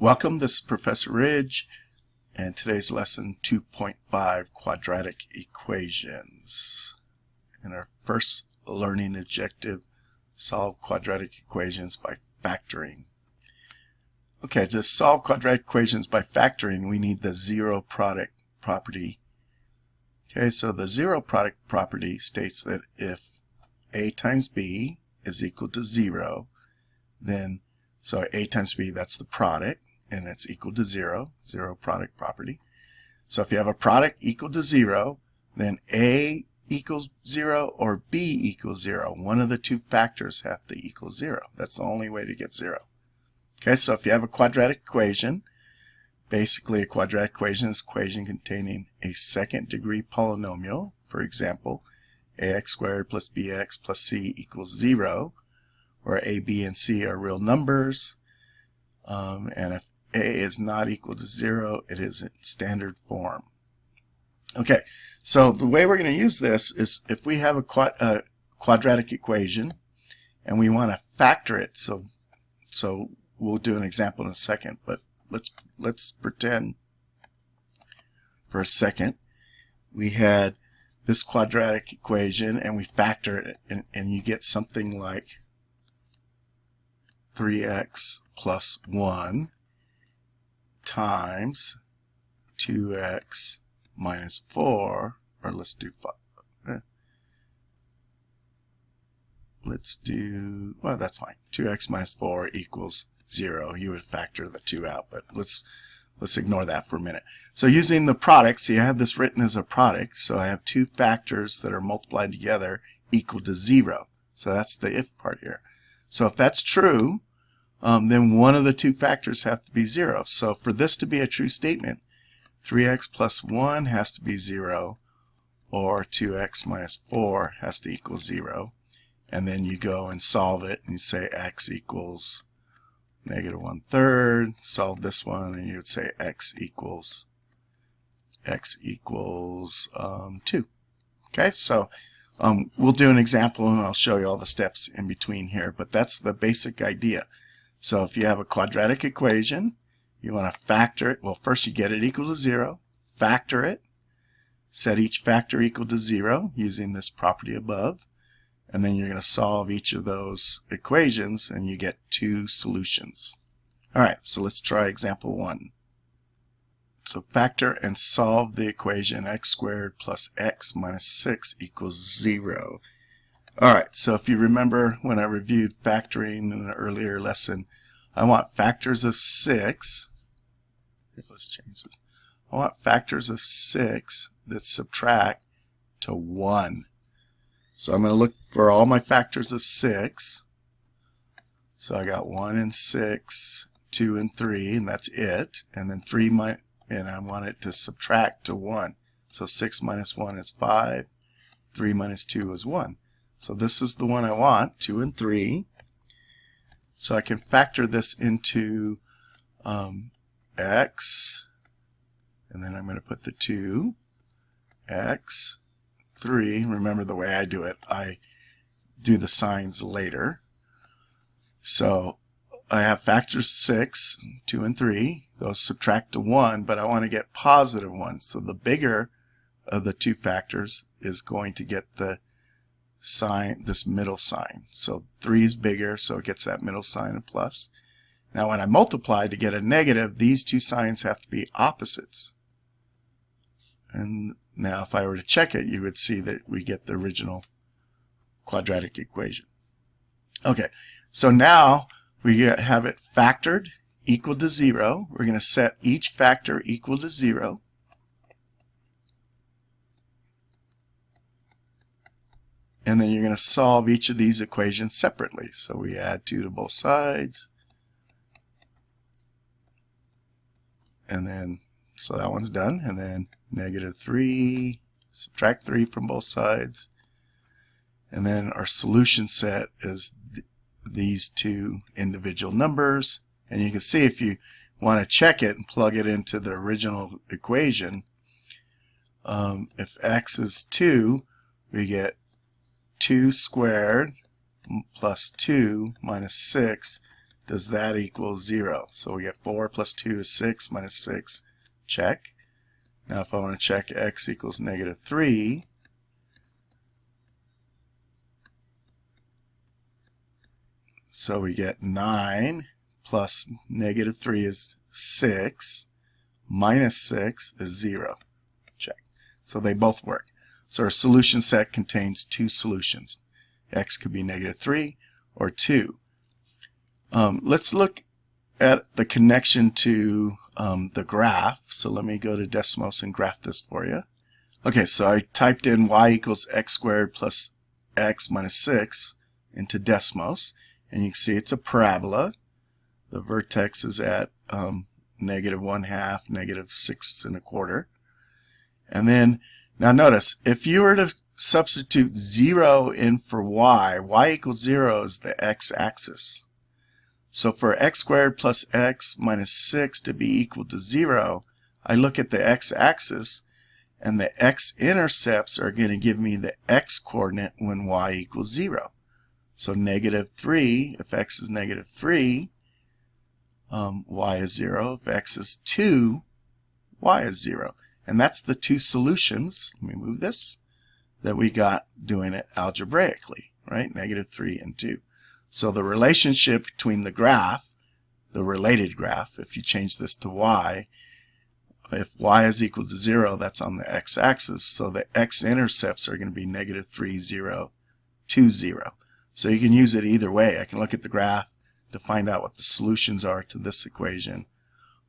Welcome, this is Professor Ridge, and today's lesson 2.5, Quadratic Equations. In our first learning objective, solve quadratic equations by factoring. Okay, to solve quadratic equations by factoring, we need the zero product property. Okay, so the zero product property states that if a times b is equal to 0, then, so a times b, that's the product, and it's equal to 0, zero product property. So if you have a product equal to 0, then a equals 0 or b equals 0. One of the two factors have to equal 0. That's the only way to get 0. Okay, so if you have a quadratic equation, basically a quadratic equation is an equation containing a second degree polynomial. For example, ax squared plus bx plus c equals 0, where a, b, and c are real numbers. And if a is not equal to 0, it is in standard form. Okay, so the way we're going to use this is if we have a quadratic equation and we want to factor it. So we'll do an example in a second, but let's pretend for a second we had this quadratic equation and we factor it, and you get something like 3x plus 1 times 2x minus 4, or let's do 5. Let's do, well, that's fine. 2x minus 4 equals 0. You would factor the 2 out, but let's ignore that for a minute. So using the product, see, I have this written as a product, so I have two factors that are multiplied together equal to 0. So that's the if part here. So if that's true, then one of the two factors have to be 0. So for this to be a true statement, 3x plus 1 has to be 0, or 2x minus 4 has to equal 0. And then you go and solve it, and you say x equals negative 1/3. Solve this one, and you would say x equals 2. Okay, so we'll do an example, and I'll show you all the steps in between here, but that's the basic idea. So if you have a quadratic equation, you want to factor it. Well, first you get it equal to 0, factor it, set each factor equal to 0 using this property above, and then you're going to solve each of those equations and you get two solutions. Alright, so let's try example 1. So factor and solve the equation x squared plus x minus 6 equals 0. Alright, so if you remember when I reviewed factoring in an earlier lesson, I want factors of 6. Here, let's change this. I want factors of 6 that subtract to 1. So I'm going to look for all my factors of 6. So I got 1 and 6, 2 and 3, and that's it. And then 3 and I want it to subtract to 1. So 6 minus 1 is 5. 3 minus 2 is 1. So this is the one I want, 2 and 3. So I can factor this into x, and then I'm going to put the 2, x, 3. Remember the way I do it, I do the signs later. So I have factors 6, 2 and 3. Those subtract to 1, but I want to get positive 1. So the bigger of the two factors is going to get the sign, this middle sign. So 3 is bigger, so it gets that middle sign, a plus. Now when I multiply to get a negative, these two signs have to be opposites. And now if I were to check it, you would see that we get the original quadratic equation. Okay, so now we have it factored equal to 0. We're going to set each factor equal to 0. And then you're going to solve each of these equations separately. So we add 2 to both sides. And then, so that one's done. And then negative 3, subtract 3 from both sides. And then our solution set is these two individual numbers. And you can see if you want to check it and plug it into the original equation, if x is 2, we get 2 squared plus 2 minus 6 does that equal 0? So we get 4 plus 2 is 6 minus 6. Check. Now if I want to check x equals negative 3, so we get 9 plus negative 3 is 6, minus 6 is 0. Check. So they both work. So our solution set contains two solutions. X could be negative 3 or 2. Let's look at the connection to the graph. So let me go to Desmos and graph this for you. Okay, so I typed in y equals x squared plus x minus 6 into Desmos. And you can see it's a parabola. The vertex is at negative 1/2, negative 6 1/4. And then, now notice, if you were to substitute 0 in for y equals 0 is the x-axis. So for x squared plus x minus 6 to be equal to 0, I look at the x-axis, and the x-intercepts are going to give me the x-coordinate when y equals 0. So negative 3, if x is negative 3, y is 0. If x is 2, y is 0. And that's the two solutions, let me move this, that we got doing it algebraically, right? Negative 3 and 2. So the relationship between the graph, the related graph, if you change this to y, if y is equal to 0, that's on the x-axis. So the x-intercepts are going to be negative 3, 0, 2, 0. So you can use it either way. I can look at the graph to find out what the solutions are to this equation,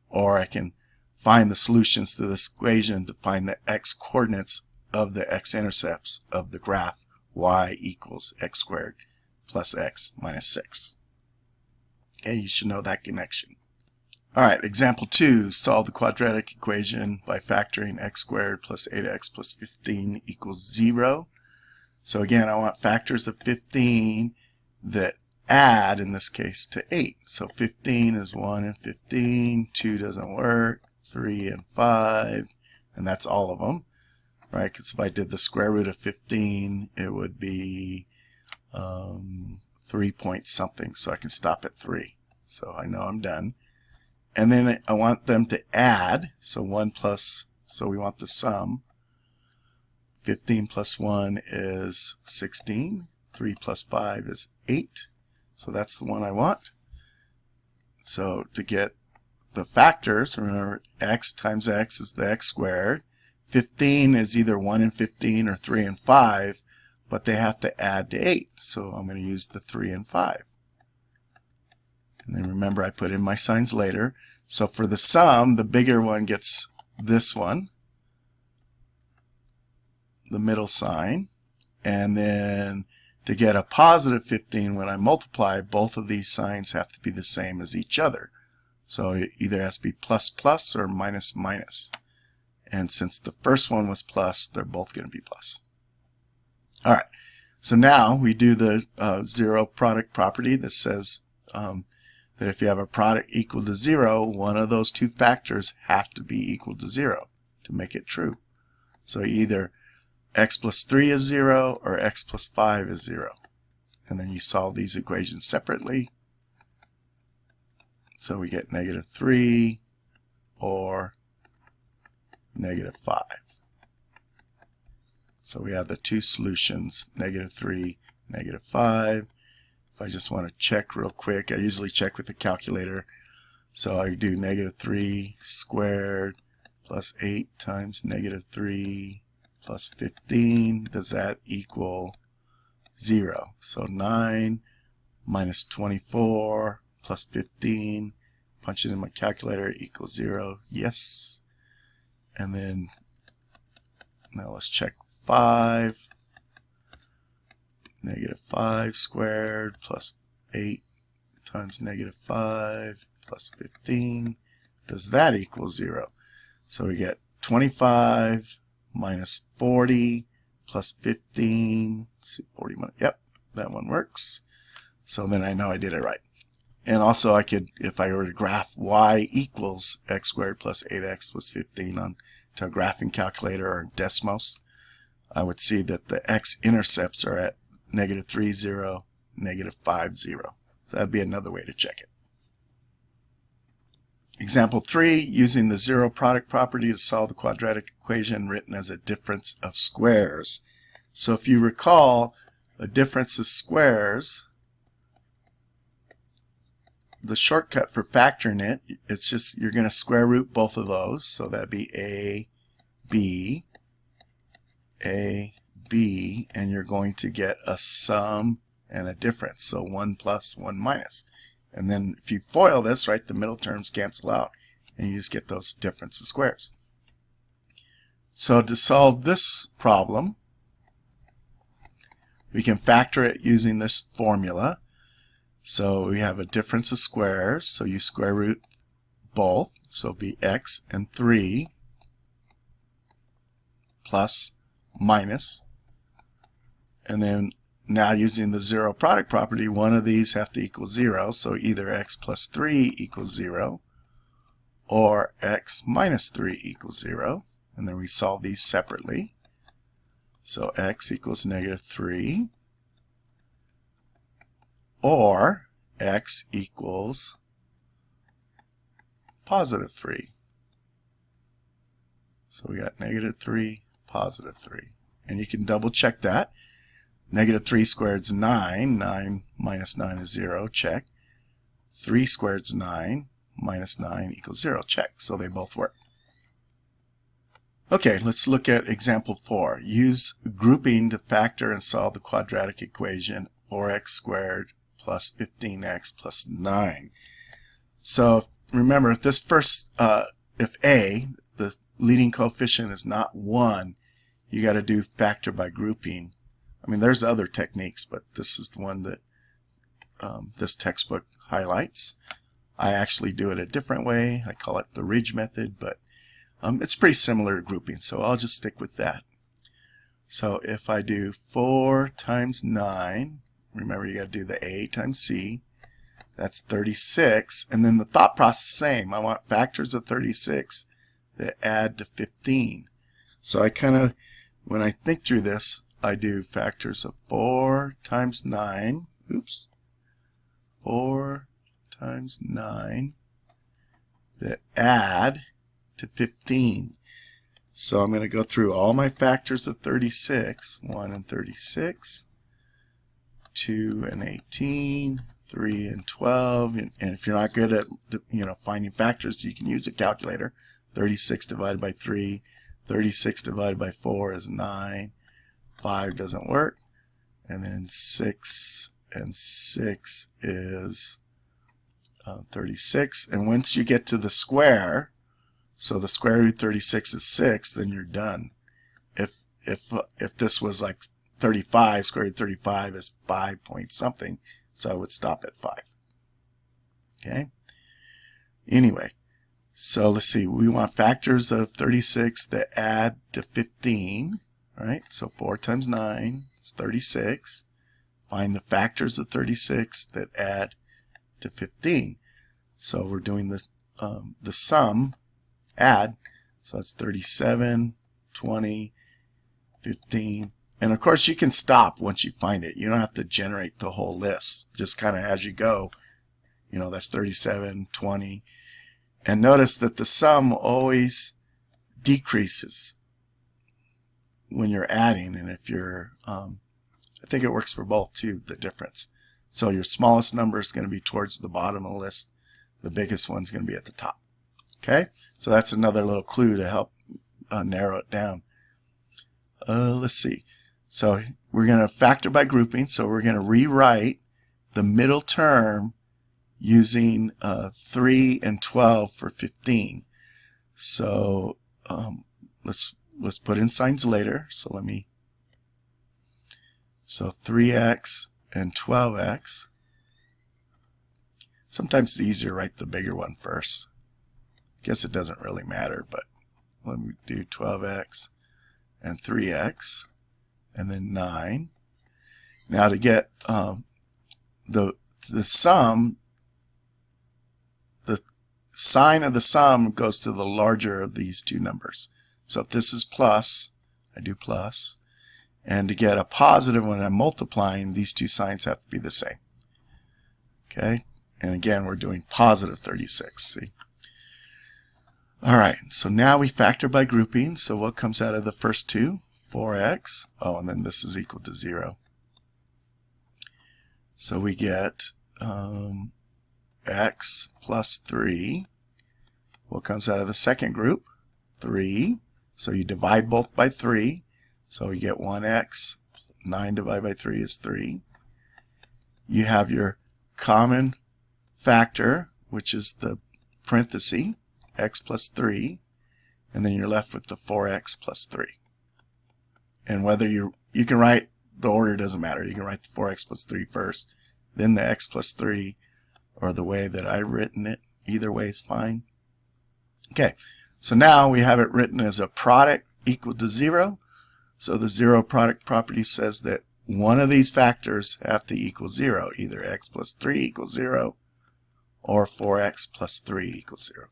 or I can find the solutions to this equation to find the x-coordinates of the x-intercepts of the graph y equals x squared plus x minus 6. Okay, you should know that connection. Alright, example 2, solve the quadratic equation by factoring x squared plus 8x plus 15 equals 0. So again, I want factors of 15 that add, in this case, to 8. So 15 is 1 and 15, 2 doesn't work, 3 and 5, and that's all of them, right? Because if I did the square root of 15, it would be 3 point something, so I can stop at 3. So I know I'm done. And then I want them to add, so 1 plus, so we want the sum. 15 plus 1 is 16. 3 plus 5 is 8. So that's the one I want. So to get the factors, remember x times x is the x squared. 15 is either 1 and 15 or 3 and 5, but they have to add to 8. So I'm going to use the 3 and 5. And then remember I put in my signs later. So for the sum, the bigger one gets this one, the middle sign, and then to get a positive 15 when I multiply, both of these signs have to be the same as each other. So it either has to be plus plus or minus minus. And since the first one was plus, they're both going to be plus. Alright, so now we do the zero product property that says that if you have a product equal to 0, one of those two factors have to be equal to 0 to make it true. So either x plus 3 is 0 or x plus 5 is 0. And then you solve these equations separately. So we get negative 3 or negative 5. So we have the two solutions, negative 3, negative 5. If I just want to check real quick, I usually check with the calculator. So I do negative 3 squared plus 8 times negative 3 plus 15. Does that equal 0? So 9 minus 24 plus 15. Punch it in my calculator, equals 0. Yes. And then now let's check 5. Negative 5 squared plus 8 times negative 5 plus 15. Does that equal 0? So we get 25 minus 40 plus 15. Let's see, 40 minus, yep, that one works. So then I know I did it right. And also I could, if I were to graph y equals x squared plus 8x plus 15 on to a graphing calculator or Desmos, I would see that the x-intercepts are at negative 3, 0, negative 5, 0. So that'd be another way to check it. Example 3, using the zero product property to solve the quadratic equation written as a difference of squares. So if you recall, a difference of squares, the shortcut for factoring it, it's just you're going to square root both of those. So that'd be A, B, and you're going to get a sum and a difference. So 1 plus 1 minus. And then if you FOIL this, right, the middle terms cancel out and you just get those difference of squares. So to solve this problem, we can factor it using this formula. So we have a difference of squares, so you square root both, so it'll be x and 3 plus minus. And then now using the zero product property, one of these have to equal 0, so either x plus 3 equals 0 or x minus 3 equals 0. And then we solve these separately. So x equals negative 3 or x equals positive 3. So we got negative 3, positive 3. And you can double check that. Negative 3 squared is 9. 9 minus 9 is 0. Check. 3 squared is 9. Minus 9 equals 0. Check. So they both work. Okay, let's look at example 4. Use grouping to factor and solve the quadratic equation 4x squared plus 15x plus 9. So remember, if this first, if a, the leading coefficient, is not 1, you got to do factor by grouping. I mean, there's other techniques, but this is the one that this textbook highlights. I actually do it a different way. I call it the ridge method, but it's pretty similar to grouping, so I'll just stick with that. So if I do 4 times 9, remember you got to do the A times C, that's 36, and then the thought process is the same. I want factors of 36 that add to 15. So I kind of, when I think through this, I do factors of 4 times 9, 4 times 9 that add to 15. So I'm going to go through all my factors of 36, 1 and 36, 2 and 18, 3 and 12, and if you're not good at finding factors, you can use a calculator. 36 divided by 3, 36 divided by 4 is 9, 5 doesn't work, and then 6 and 6 is 36. And once you get to the square, so the square root of 36 is 6, then you're done. If this was like 35, square root of 35 is 5 point something, so I would stop at 5. Okay? Anyway, so let's see, we want factors of 36 that add to 15, right? So 4 times 9 is 36. Find the factors of 36 that add to 15. So we're doing the sum, add, so that's 37, 20, 15, and of course you can stop once you find it. You don't have to generate the whole list, just kind of as you go, that's 37, 20, and notice that the sum always decreases when you're adding, and if you're I think it works for both too, the difference. So your smallest number is going to be towards the bottom of the list, the biggest one's going to be at the top. Okay, so that's another little clue to help narrow it down. Let's see. So we're going to factor by grouping. So we're going to rewrite the middle term using 3 and 12 for 15. So let's put in signs later. So so 3x and 12x. Sometimes it's easier to write the bigger one first. Guess it doesn't really matter, but when we do 12x and 3x and then 9. Now to get the sum, the sign of the sum goes to the larger of these two numbers. So if this is plus, I do plus, and to get a positive when I'm multiplying, these two signs have to be the same. Okay, and again we're doing positive 36. See. All right, so now we factor by grouping. So what comes out of the first two? 4x. Oh, and then this is equal to 0. So we get x plus 3. What comes out of the second group? 3. So you divide both by 3. So we get 1x. 9 divided by 3 is 3. You have your common factor, which is the parenthesis, x plus 3. And then you're left with the 4x plus 3. And whether you can write, the order doesn't matter. You can write the 4x plus 3 first, then the x plus 3, or the way that I've written it. Either way is fine. Okay, so now we have it written as a product equal to 0. So the zero product property says that one of these factors have to equal 0. Either x plus 3 equals 0 or 4x plus 3 equals 0.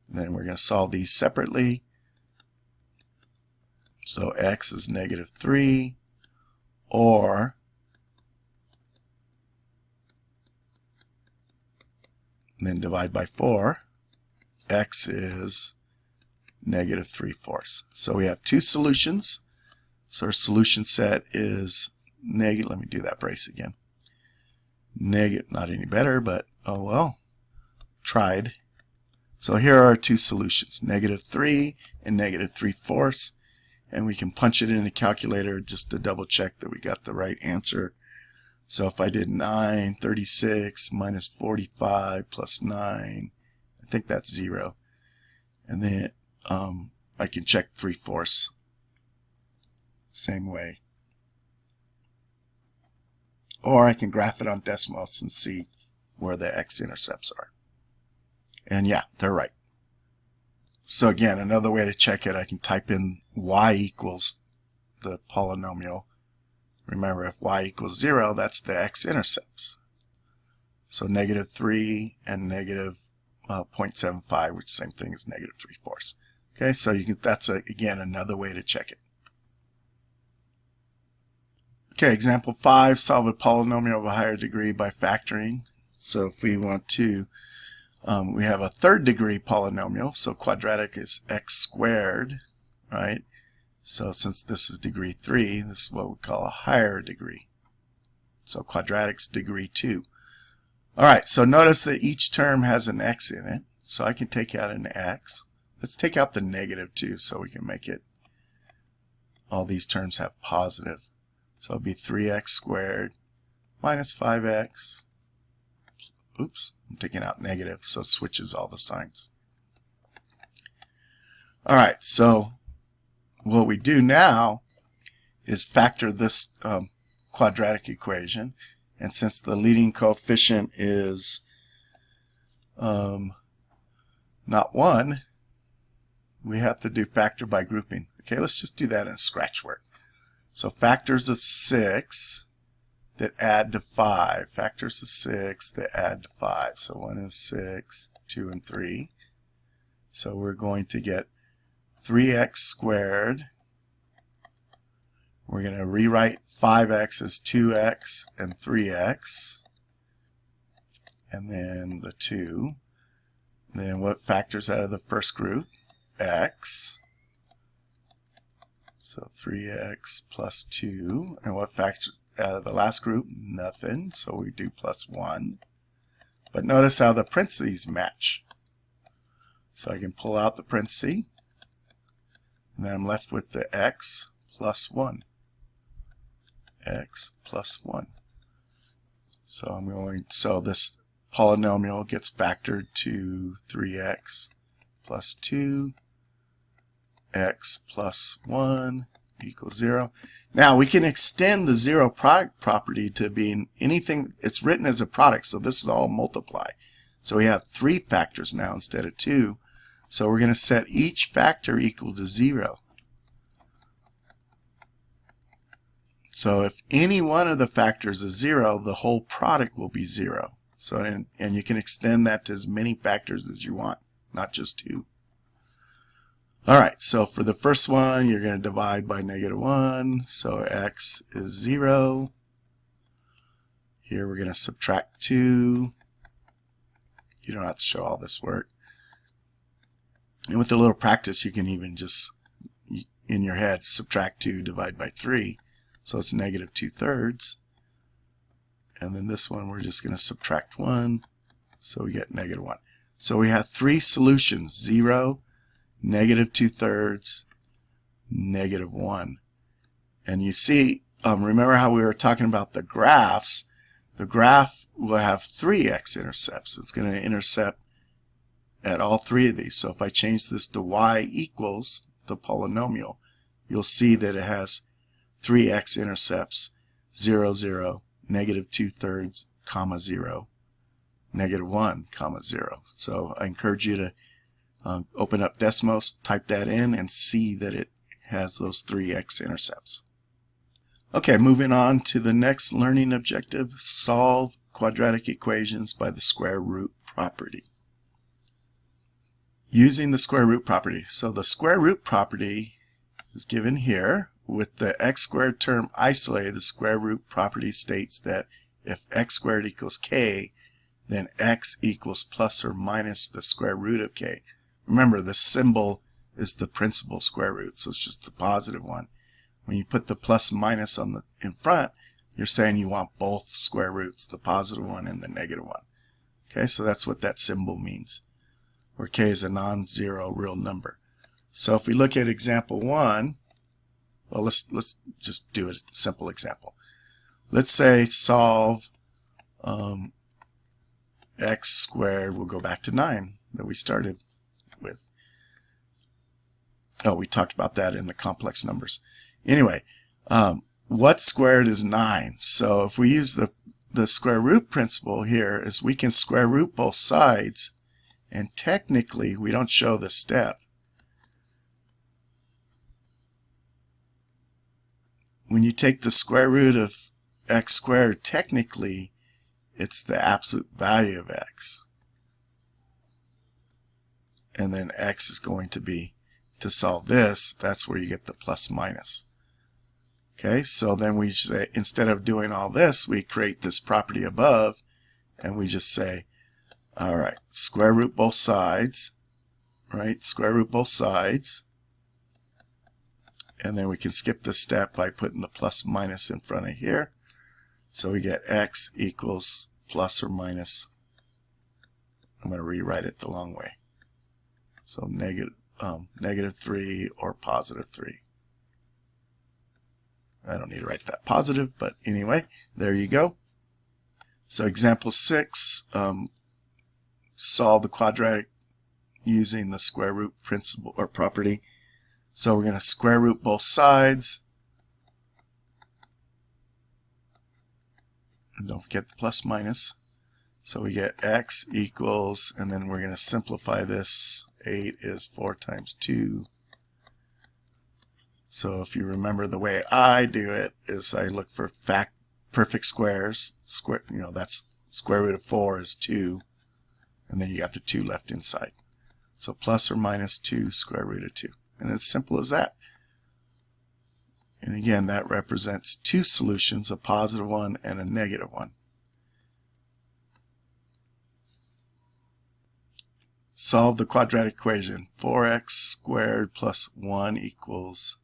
And then we're going to solve these separately. So x is negative 3, or and then divide by 4. X is negative 3/4. So we have two solutions. So our solution set is negative. Let me do that brace again. Negative, not any better, but oh well. Tried. So here are our two solutions, negative 3 and negative 3/4. And we can punch it in a calculator just to double check that we got the right answer. So if I did 936 minus 45 plus 9, I think that's 0. And then I can check 3/4. Same way. Or I can graph it on Desmos and see where the x-intercepts are. And yeah, they're right. So again, another way to check it, I can type in y equals the polynomial. Remember, if y equals 0, that's the x-intercepts. So negative 3 and negative 0.75, which is the same thing as negative 3/4. Okay, so you can, that's again another way to check it. Okay, example 5, solve a polynomial of a higher degree by factoring. So if we want to, we have a third degree polynomial, so quadratic is x squared, right? So since this is degree 3, this is what we call a higher degree. So quadratic's degree 2. All right, so notice that each term has an x in it, so I can take out an x. Let's take out the negative 2 so we can make it, all these terms have positive. So it'll be 3x squared minus 5x. Oops, I'm taking out negative, so it switches all the signs. All right, so what we do now is factor this quadratic equation. And since the leading coefficient is not 1, we have to do factor by grouping. Okay, let's just do that in scratch work. So factors of 6 that add to 5. Factors of 6 that add to 5. So 1 is 6, 2 and 3. So we're going to get 3x squared. We're going to rewrite 5x as 2x and 3x. And then the 2. Then what factors out of the first group? X. So 3x plus 2. And what factors out of the last group? Nothing. So we do plus 1. But notice how the parentheses match. So I can pull out the parenthesis. And then I'm left with the x plus 1. X plus 1. So this polynomial gets factored to 3x plus 2, x plus 1 equals 0. Now we can extend the zero product property to being anything. It's written as a product, so this is all multiply. So we have 3 factors now instead of 2. So we're going to set each factor equal to 0. So if any one of the factors is 0, the whole product will be 0. So and you can extend that to as many factors as you want, not just 2. All right, so for the first one, you're going to divide by -1, so x is 0. Here we're going to subtract 2. You don't have to show all this work. And with a little practice, you can even just, in your head, subtract 2, divide by 3. So it's negative 2/3. And then this one, we're just going to subtract 1. So we get negative 1. So we have 3 solutions: 0, negative 2/3, negative 1. And you see, remember how we were talking about the graphs? The graph will have 3 x-intercepts. It's going to intercept at all 3 of these. So if I change this to y equals the polynomial, you'll see that it has 3 x-intercepts: 0, 0, negative 2/3, comma 0, negative 1, comma 0. So I encourage you to open up Desmos, type that in, and see that it has those 3 x-intercepts. Okay, moving on to the next learning objective: solve quadratic equations by the square root property. Using the square root property. So the square root property is given here. With the x squared term isolated, the square root property states that if x squared equals k, then x equals plus or minus the square root of k. Remember, the symbol is the principal square root, so it's just the positive one. When you put the plus minus on in front, you're saying you want both square roots, the positive one and the negative one. Okay, so that's what that symbol means, where k is a non-zero real number. So if we look at example 1, well, let's just do a simple example. Let's say solve x squared. We'll go back to 9 that we started with. Oh, we talked about that in the complex numbers. Anyway, what squared is 9? So if we use the square root principle here, is we can square root both sides, and technically we don't show the step. When you take the square root of x squared, technically it's the absolute value of x. And then x is going to be, to solve this, that's where you get the plus minus. Okay, so then we say, instead of doing all this, we create this property above, and we just say, all right, square root both sides, right? Square root both sides. And then we can skip this step by putting the plus minus in front of here. So we get x equals plus or minus. I'm going to rewrite it the long way. So negative 3 or positive 3. I don't need to write that positive, but anyway, there you go. So example 6, solve the quadratic using the square root principle or property. So we're going to square root both sides. And don't forget the plus minus. So we get x equals, and then we're going to simplify this. 8 is 4 times 2. So if you remember, the way I do it is I look for perfect squares. That's square root of 4 is 2. And then you got the 2 left inside. So plus or minus 2 square root of 2. And it's simple as that. And again, that represents 2 solutions, a positive one and a negative one. Solve the quadratic equation. 4x squared plus 1 equals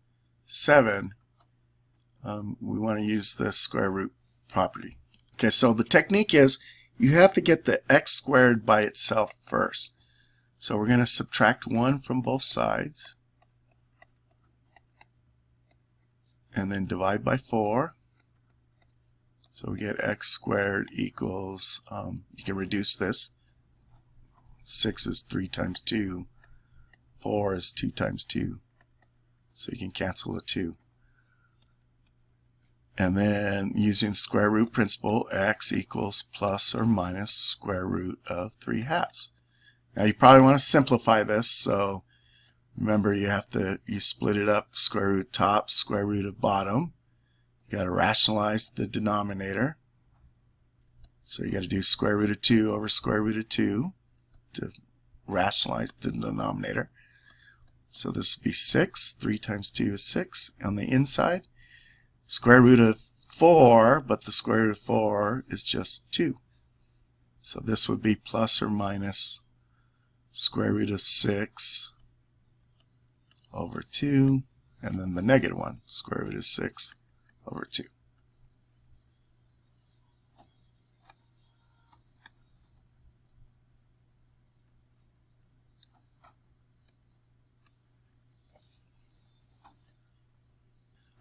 7. We want to use the square root property. Okay, so the technique is you have to get the x squared by itself first. So we're going to subtract 1 from both sides. And then divide by 4. So we get x squared equals, you can reduce this. 6 is 3 times 2. 4 is 2 times 2. So you can cancel a 2. And then using the square root principle, x equals plus or minus square root of 3/2. Now you probably want to simplify this, so remember you split it up, square root top, square root of bottom. You got to rationalize the denominator. So you got to do square root of 2 over square root of 2 to rationalize the denominator. So this would be 6. 3 times 2 is 6 on the inside. Square root of 4, but the square root of 4 is just 2. So this would be plus or minus square root of 6 over 2, and then the negative 1, square root is 6 over 2.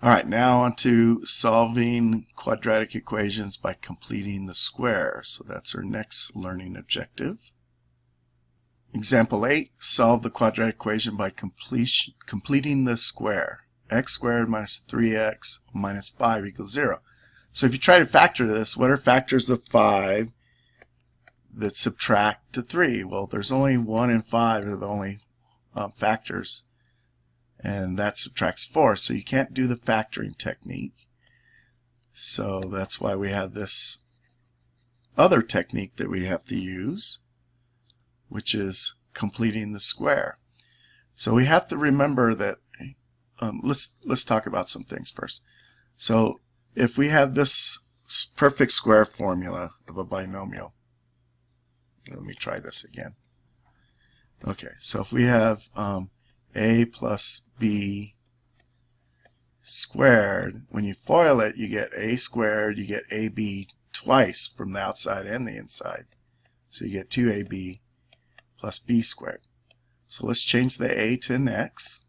All right, now on to solving quadratic equations by completing the square. So that's our next learning objective. Example 8, solve the quadratic equation by completing the square. X squared minus 3x minus 5 equals 0. So if you try to factor this, what are factors of 5 that subtract to 3? Well, there's only 1 and 5 are the only factors, and that subtracts 4. So you can't do the factoring technique. So that's why we have this other technique that we have to use, which is completing the square. So we have to remember that, let's talk about some things first. So if we have this perfect square formula of a binomial, let me try this again. Okay, so if we have a plus b squared, when you FOIL it, you get a squared, you get ab twice from the outside and the inside. So you get 2ab plus b squared. So let's change the a to an x.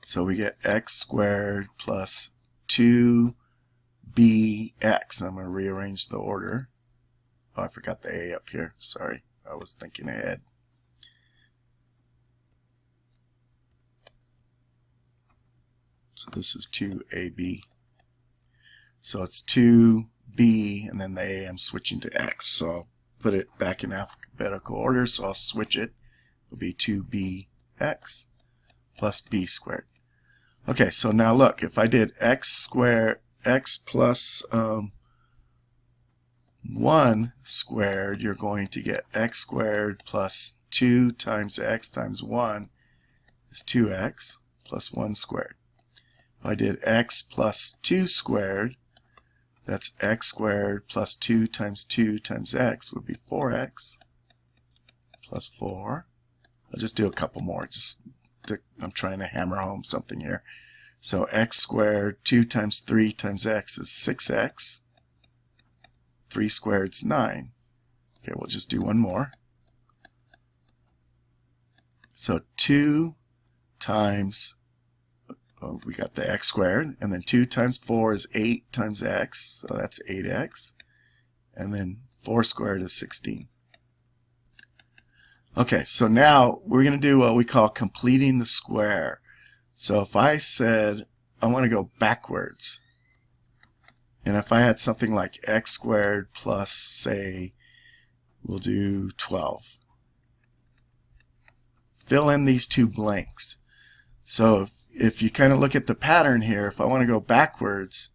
So we get x squared plus 2bx. I'm going to rearrange the order. Oh, I forgot the a up here. Sorry, I was thinking ahead. So this is 2ab. So it's 2b, and then the a I'm switching to x. So I'll put it back in alphabetical order. So I'll switch it. It'll be 2bx plus b squared. Okay, so now look, if I did x squared, x plus 1 squared, you're going to get x squared plus 2 times x times 1 is 2x plus 1 squared. If I did x plus 2 squared, that's x squared plus 2 times x would be 4x plus 4. I'll just do a couple more. I'm trying to hammer home something here. So x squared 2 times 3 times x is 6x. 3 squared is 9. Okay, we'll just do one more. So 2 times, we got the x squared, and then 2 times 4 is 8 times x, so that's 8x. And then 4 squared is 16. Okay, so now we're going to do what we call completing the square. So if I said I want to go backwards, and if I had something like x squared plus, say, we'll do 12. Fill in these two blanks. So if you kind of look at the pattern here, if I want to go backwards,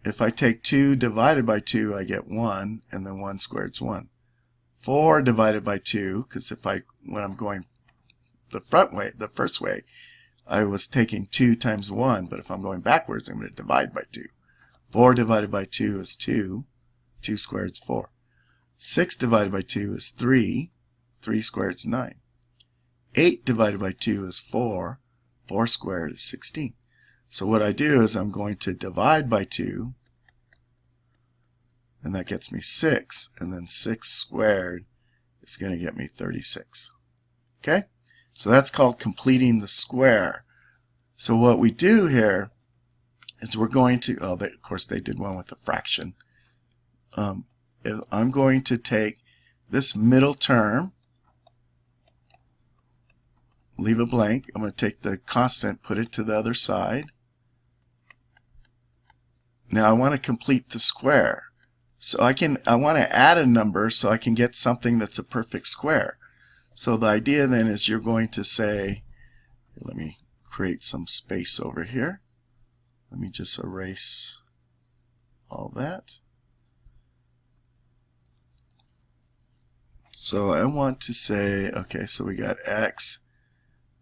if I take 2 divided by 2, I get 1, and then 1 squared is 1. 4 divided by 2, because when I'm going the first way, I was taking 2 times 1, but if I'm going backwards, I'm going to divide by 2. 4 divided by 2 is 2. 2 squared is 4. 6 divided by 2 is 3. 3 squared is 9. 8 divided by 2 is 4. 4 squared is 16. So what I do is I'm going to divide by 2, and that gets me 6, and then 6 squared is going to get me 36. Okay? So that's called completing the square. So what we do here is we're going to, of course they did one with a fraction. I'm going to take this middle term, leave a blank. I'm going to take the constant, put it to the other side. Now I want to complete the square. So I want to add a number so I can get something that's a perfect square. So the idea then is you're going to say, let me create some space over here. Let me just erase all that. So I want to say, okay, so we got x,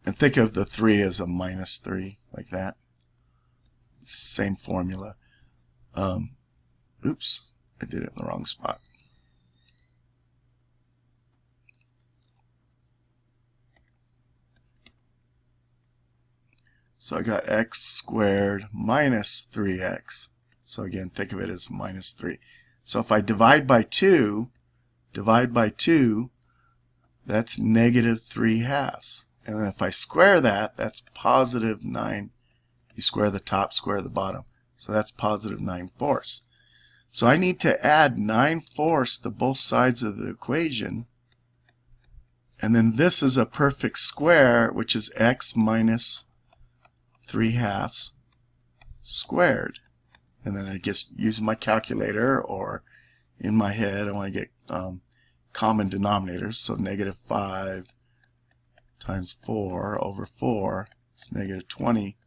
and think of the 3 as a minus 3, like that. Same formula. Oops, I did it in the wrong spot. So I got x squared minus 3x. So again, think of it as minus 3. So if I divide by 2, that's negative 3 halves. And then if I square that, that's positive 9. You square the top, square the bottom. So that's positive 9/4. So I need to add 9/4 to both sides of the equation. And then this is a perfect square, which is x minus 3 halves squared. And then I just use my calculator, or in my head I want to get common denominators. So negative 5 times 4 over 4 is negative 20,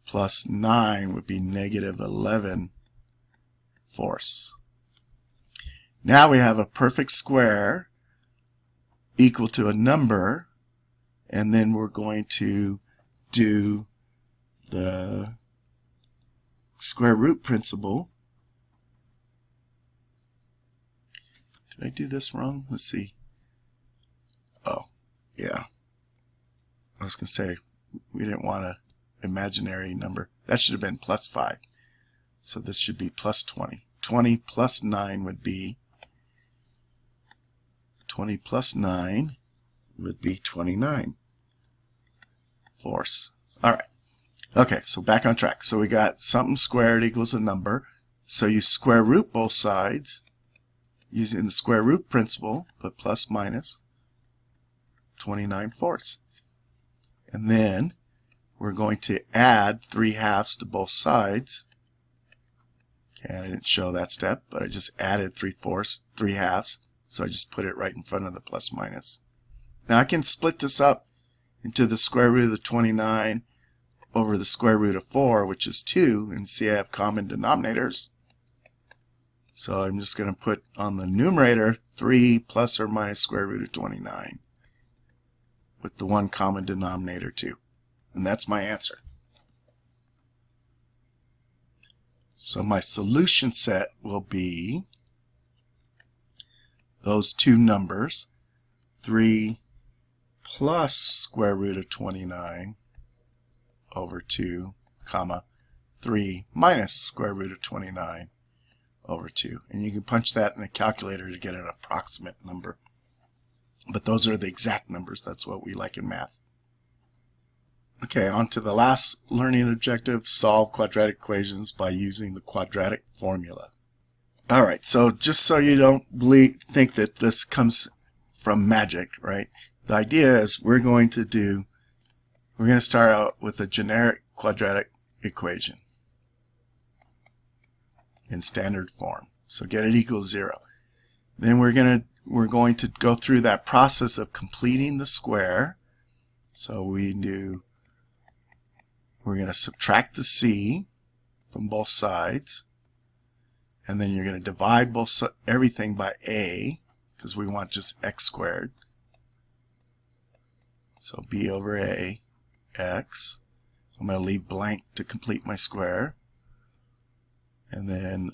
plus 9 would be negative 11/4. Now we have a perfect square equal to a number, and then we're going to do the square root principle. Did I do this wrong? Let's see. Oh, yeah. I was going to say we didn't want an imaginary number. That should have been plus 5. So this should be plus 20. 20 plus 9 would be 29/4. All right. Okay, so back on track. So we got something squared equals a number. So you square root both sides using the square root principle, put plus minus 29/4. And then we're going to add 3 halves to both sides. Okay, I didn't show that step, but I just added 3 halves. So I just put it right in front of the plus minus. Now I can split this up into the square root of the 29 over the square root of 4, which is 2, and see I have common denominators. So I'm just going to put on the numerator 3 plus or minus square root of 29 with the one common denominator 2. And that's my answer. So my solution set will be those two numbers, 3 plus square root of 29 over 2, comma, 3 minus square root of 29 over 2. And you can punch that in a calculator to get an approximate number. But those are the exact numbers. That's what we like in math. Okay, on to the last learning objective, solve quadratic equations by using the quadratic formula. Alright, so just so you don't think that this comes from magic, right? The idea is we're going to start out with a generic quadratic equation in standard form. So get it equals 0. Then we're going to go through that process of completing the square. So we're going to subtract the c from both sides, and then you're going to divide everything by a, because we want just x squared. So b over a x. I'm going to leave blank to complete my square, and then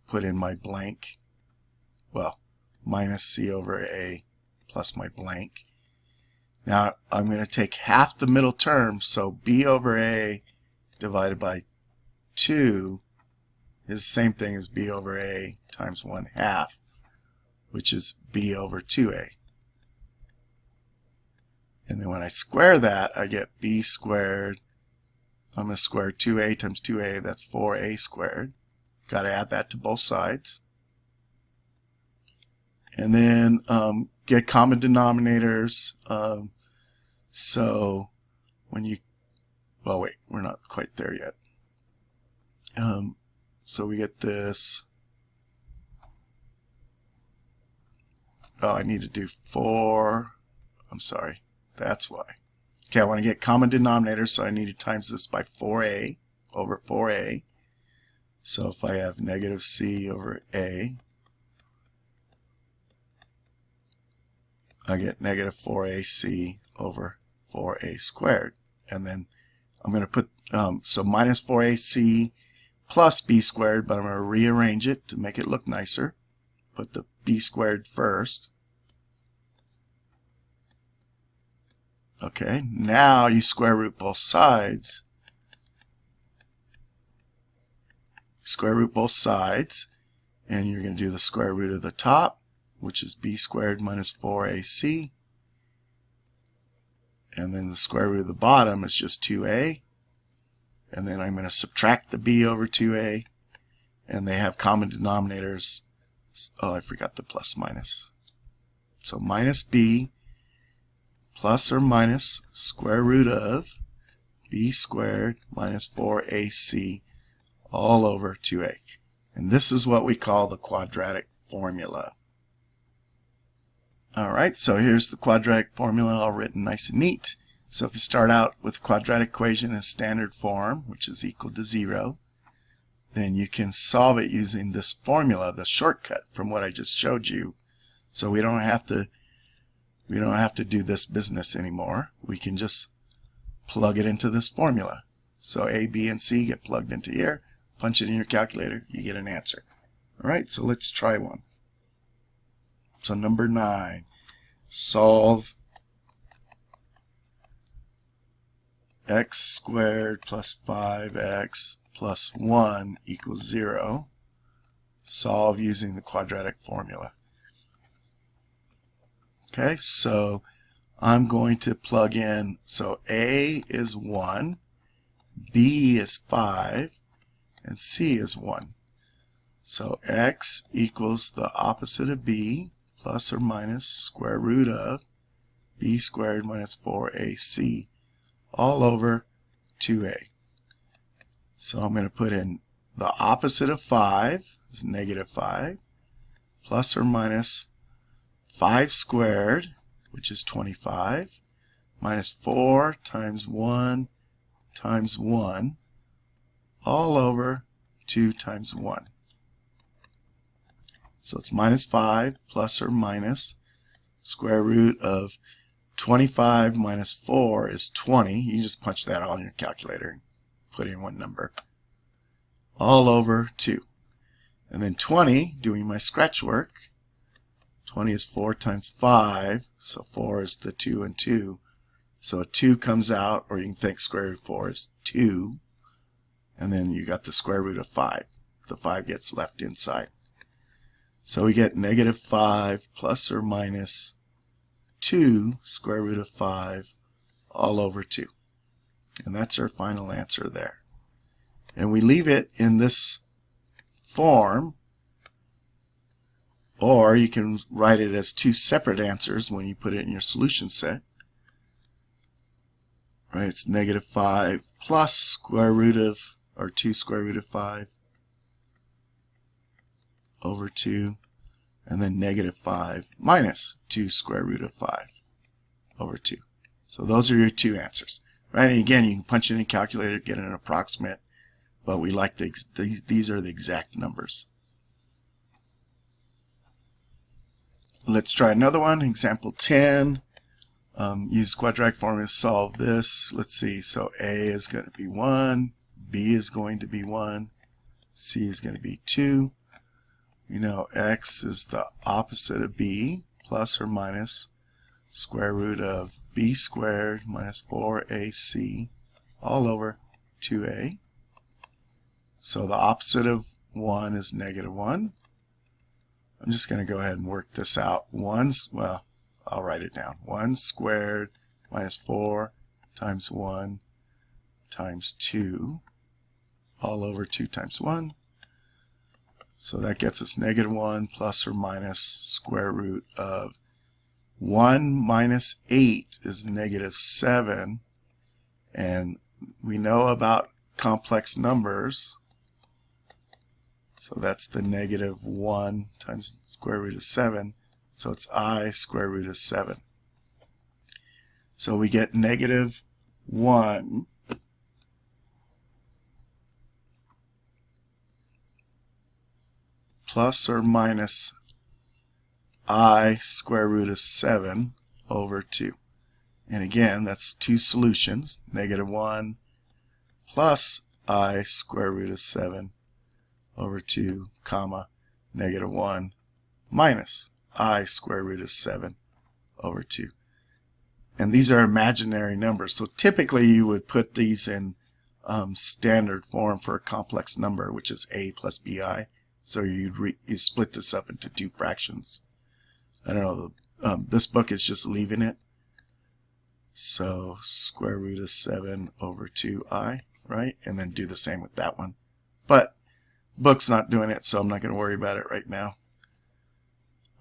put in my blank, well, minus c over a plus my blank. Now I'm going to take half the middle term, so b over a divided by 2 is the same thing as b over a times 1/2, which is b over 2a. And then when I square that, I get b squared. I'm going to square 2a times 2a, that's 4a squared. Got to add that to both sides. And then get common denominators. So when you, well, wait, we're not quite there yet. So we get this. Oh, I need to do 4. I'm sorry. That's why. Okay, I want to get common denominators, so I need to times this by 4a over 4a. So if I have negative c over a, I get negative 4ac over 4a squared. And then I'm going to put, so minus 4ac plus b squared, but I'm going to rearrange it to make it look nicer. Put the b squared first. Okay, now you square root both sides. Square root both sides, and you're going to do the square root of the top, which is b squared minus 4ac. And then the square root of the bottom is just 2a. And then I'm going to subtract the b over 2a. And they have common denominators. Oh, I forgot the plus minus. So minus b plus or minus square root of b squared minus 4ac all over 2a. And this is what we call the quadratic formula. Alright, so here's the quadratic formula all written nice and neat. So if you start out with the quadratic equation in standard form, which is equal to 0, then you can solve it using this formula, the shortcut from what I just showed you. So we don't have to do this business anymore. We can just plug it into this formula. So A, B, and C get plugged into here. Punch it in your calculator, you get an answer. Alright, so let's try one. So number 9, solve x squared plus 5x plus 1 equals 0. Solve using the quadratic formula. Okay, so I'm going to plug in, so A is 1, B is 5, and C is 1. So x equals the opposite of b plus or minus square root of b squared minus 4ac all over 2a. So I'm going to put in the opposite of 5 is negative 5 plus or minus 5 squared, which is 25, minus 4 times 1 times 1 all over 2 times 1. So it's minus 5 plus or minus square root of 25 minus 4 is 20. You just punch that all in your calculator and put in one number. All over 2. And then 20, doing my scratch work, 20 is 4 times 5, so 4 is the 2 and 2. So a 2 comes out, or you can think square root of 4 is 2. And then you got the square root of 5. The 5 gets left inside. So we get negative 5 plus or minus 2 square root of 5 all over 2. And that's our final answer there. And we leave it in this form, or you can write it as two separate answers when you put it in your solution set. Right, it's negative 5 plus square root of, or 2 square root of 5 over 2, and then negative 5 minus 2 square root of 5 over 2. So those are your two answers. Right, and again, you can punch it in a calculator, get an approximate, but we like these are the exact numbers. Let's try another one, example 10. Use quadratic formula to solve this. Let's see, so A is going to be 1, B is going to be 1, C is going to be 2. We know x is the opposite of b plus or minus square root of b squared minus 4ac all over 2a. So the opposite of 1 is negative 1. I'm just going to go ahead and work this out. Well, I'll write it down. 1 squared minus 4 times 1 times 2 all over 2 times 1. So that gets us negative 1 plus or minus square root of 1 minus 8 is negative 7. And we know about complex numbers. So that's the negative 1 times square root of 7. So it's I square root of 7. So we get negative 1 plus or minus I square root of 7 over 2. And again, that's two solutions. Negative 1 plus I square root of 7 over 2, comma, negative 1 minus I square root of 7 over 2. And these are imaginary numbers. So typically you would put these in standard form for a complex number, which is a plus bi. So you split this up into two fractions. I don't know, this book is just leaving it. So square root of 7 over 2i, right? And then do the same with that one. But book's not doing it, so I'm not going to worry about it right now.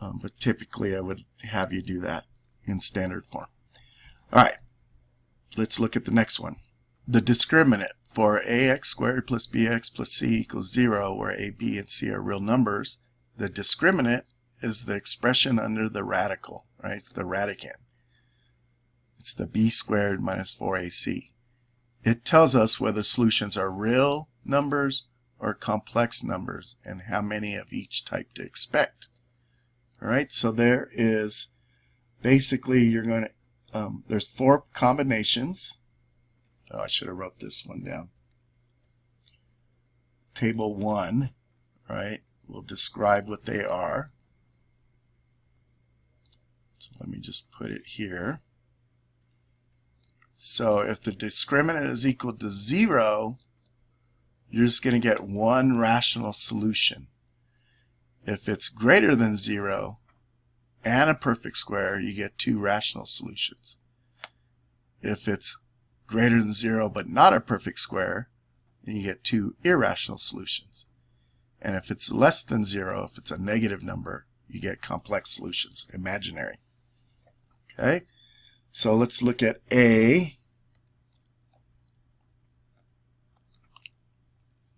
But typically I would have you do that in standard form. Alright, let's look at the next one. The discriminant for ax squared plus bx plus c equals 0, where a, b, and c are real numbers. The discriminant is the expression under the radical, right? It's the radicand. It's the b squared minus 4ac. It tells us whether solutions are real numbers or complex numbers and how many of each type to expect. Alright, so there is basically you're going to there's 4 combinations. Oh, I should have wrote this one down. Table 1, right, will describe what they are. So let me just put it here. So if the discriminant is equal to 0, you're just going to get one rational solution. If it's greater than 0 and a perfect square, you get 2 rational solutions. If it's greater than 0 but not a perfect square, then you get 2 irrational solutions. And if it's less than 0, if it's a negative number, you get complex solutions, imaginary. Okay, so let's look at A.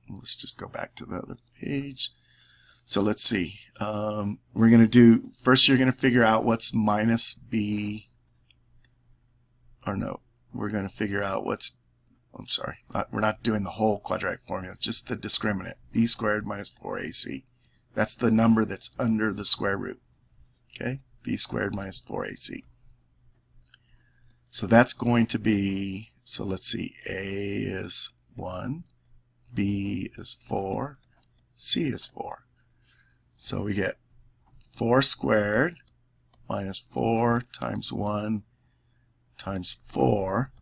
Let's just go back to the other page. So let's see. We're going to do, first you're going to figure out what's minus b, or no, we're going to figure out what's, I'm sorry, we're not doing the whole quadratic formula, just the discriminant, b squared minus 4ac. That's the number that's under the square root. Okay, b squared minus 4ac. So that's going to be, so let's see, a is 1, b is 4, c is 4. So we get 4 squared minus 4 times 1 times 4.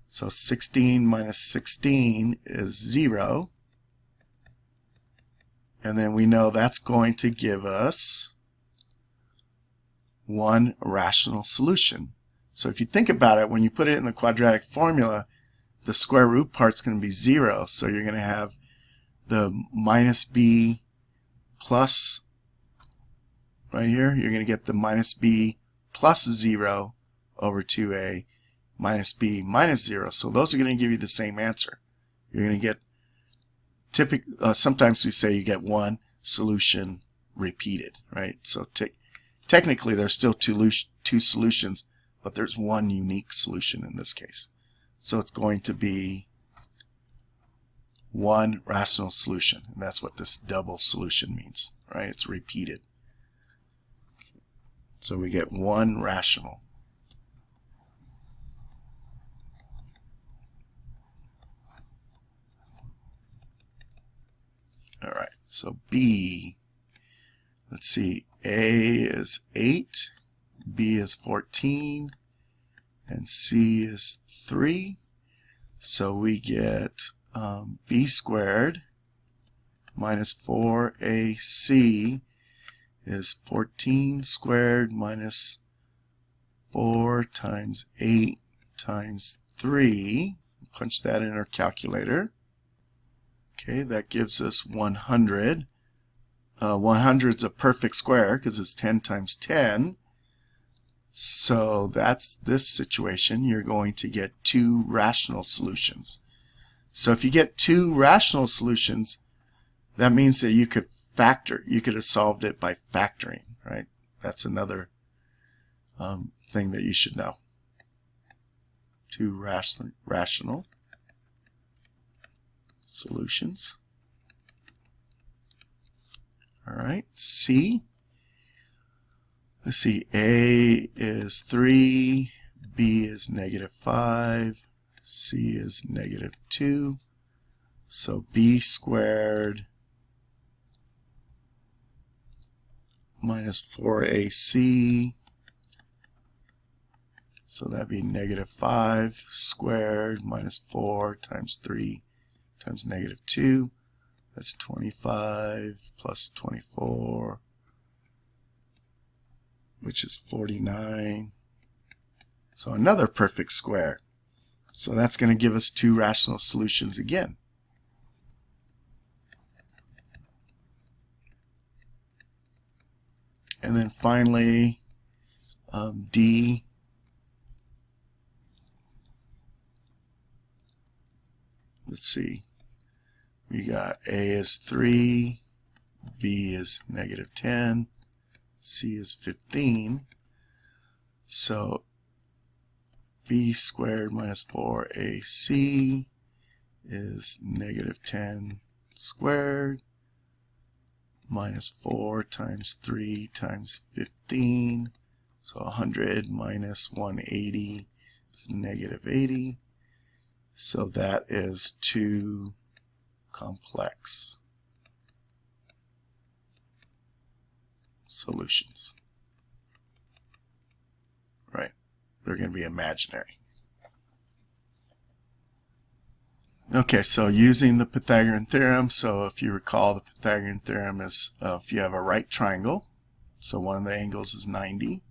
So 16 minus 16 is 0. And then we know that's going to give us one rational solution. So if you think about it, when you put it in the quadratic formula, the square root part's going to be 0. So you're going to have the minus b plus, right here, you're going to get the minus b plus 0 over 2a minus b minus 0. So those are going to give you the same answer. You're going to get, sometimes we say you get one solution repeated, right? So technically there's still two solutions, but there's one unique solution in this case. So it's going to be one rational solution, and that's what this double solution means, right? It's repeated. So we get one rational. All right, so B, let's see, A is 8, B is 14, and C is 3. So we get B squared minus 4AC is 14 squared minus 4 times 8 times 3. Punch that in our calculator. Okay, that gives us 100. 100 is a perfect square because it's 10 times 10. So that's this situation. You're going to get 2 rational solutions. So if you get 2 rational solutions, that means that you could have solved it by factoring, right? That's another thing that you should know. 2 rational solutions. All right, C. Let's see, A is 3, B is -5, C is -2. So B squared minus 4AC So that'd be negative 5 squared minus 4 times 3 times negative 2. That's 25 plus 24, which is 49. So another perfect square. So that's going to give us two rational solutions again. And then finally, D. Let's see. We got A is 3, B is negative 10, C is 15. So B squared minus 4AC is negative 10 squared minus 4 times 3 times 15. So 100 minus 180 is negative 80. So that is two complex solutions. Right? They're going to be imaginary. Okay, so using the Pythagorean Theorem, so if you recall, the Pythagorean Theorem is if you have a right triangle, so one of the angles is 90.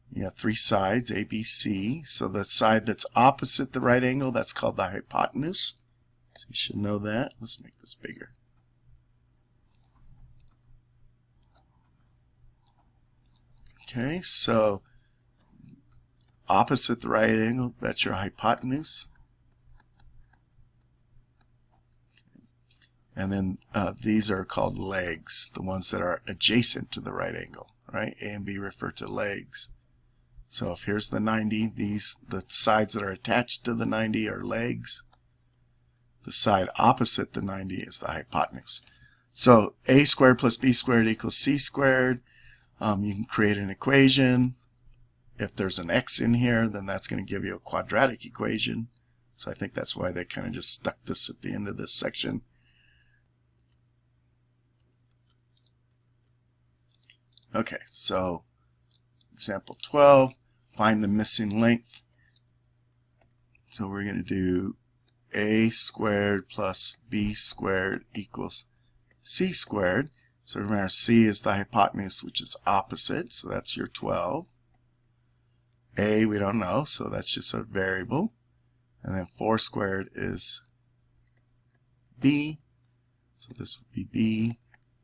You have three sides, A, B, C. So the side that's opposite the right angle, that's called the hypotenuse. So you should know that. Let's make this bigger. Okay, so opposite the right angle, that's your hypotenuse. And then these are called legs, the ones that are adjacent to the right angle, right? A and B refer to legs. So if here's the 90, the sides that are attached to the 90 are legs. The side opposite the 90 is the hypotenuse. So A squared plus B squared equals C squared. You can create an equation. If there's an x in here, then that's going to give you a quadratic equation. So I think that's why they kind of just stuck this at the end of this section. Okay, so example 12, find the missing length. So we're going to do A squared plus B squared equals C squared. So remember, C is the hypotenuse, which is opposite, so that's your 12. A we don't know, so that's just a variable. And then 4 squared is B, so this would be B,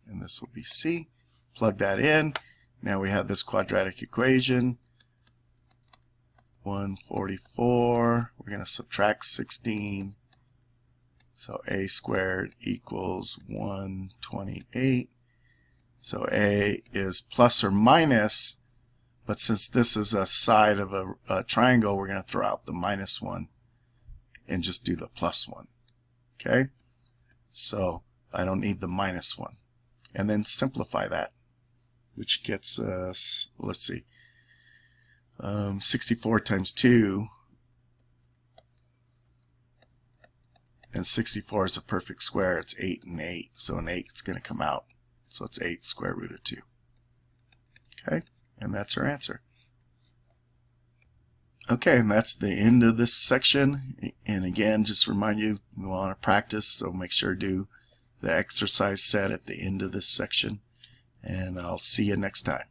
and this will be C. Plug that in. Now we have this quadratic equation. 144. We're going to subtract 16. So A squared equals 128. So A is plus or minus, but since this is a side of a triangle, we're going to throw out the minus 1 and just do the plus 1. Okay? So I don't need the minus 1. And then simplify that, which gets us, let's see, 64 times 2, and 64 is a perfect square. It's 8 and 8, so an 8 is going to come out. So it's 8 square root of 2. Okay, and that's our answer. Okay, and that's the end of this section. And again, just remind you, we want to practice, so make sure to do the exercise set at the end of this section. And I'll see you next time.